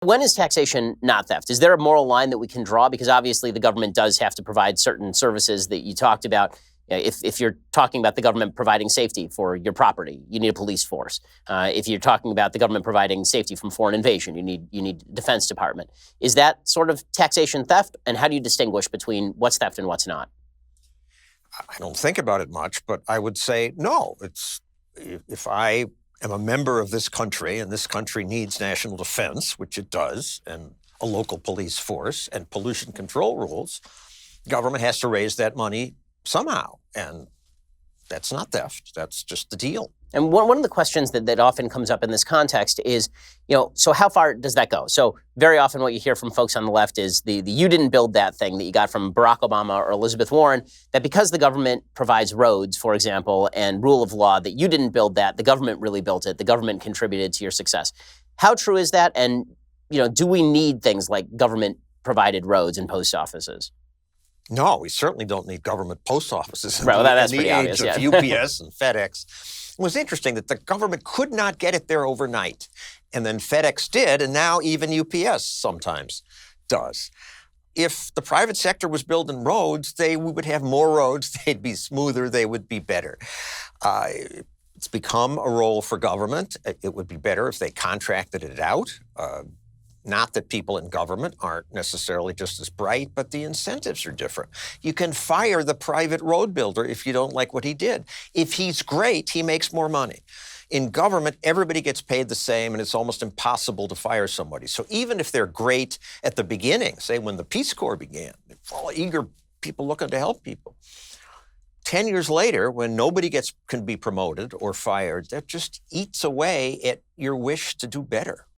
When is taxation not theft? Is there a moral line that we can draw? Because obviously the government does have to provide certain services that you talked about. If you're talking about the government providing safety for your property, you need a police force. If you're talking about the government providing safety from foreign invasion, you need a defense department. Is that sort of taxation theft? And how do you distinguish between what's theft and what's not? I don't think about it much, but I would say no. If I am a member of this country and this country needs national defense, which it does, and a local police force and pollution control rules, government has to raise that money somehow. And that's not theft. That's just the deal. And one of the questions that often comes up in this context is, so how far does that go? So very often what you hear from folks on the left is the you didn't build that thing that you got from Barack Obama or Elizabeth Warren, that because the government provides roads, for example, and rule of law, that you didn't build that, the government really built it, the government contributed to your success. How true is that? And, do we need things like government-provided roads and post offices? No, we certainly don't need government post offices Right, well, that's in pretty the obvious, age of UPS and FedEx. It was interesting that the government could not get it there overnight. And then FedEx did, and now even UPS sometimes does. If the private sector was building roads, we would have more roads, they'd be smoother, they would be better. It's become a role for government. It would be better if they contracted it out. Not that people in government aren't necessarily just as bright, but the incentives are different. You can fire the private road builder if you don't like what he did. If he's great, he makes more money. In government, everybody gets paid the same, and it's almost impossible to fire somebody. So even if they're great at the beginning, say when the Peace Corps began, all eager people looking to help people. 10 years later, when nobody can be promoted or fired, that just eats away at your wish to do better.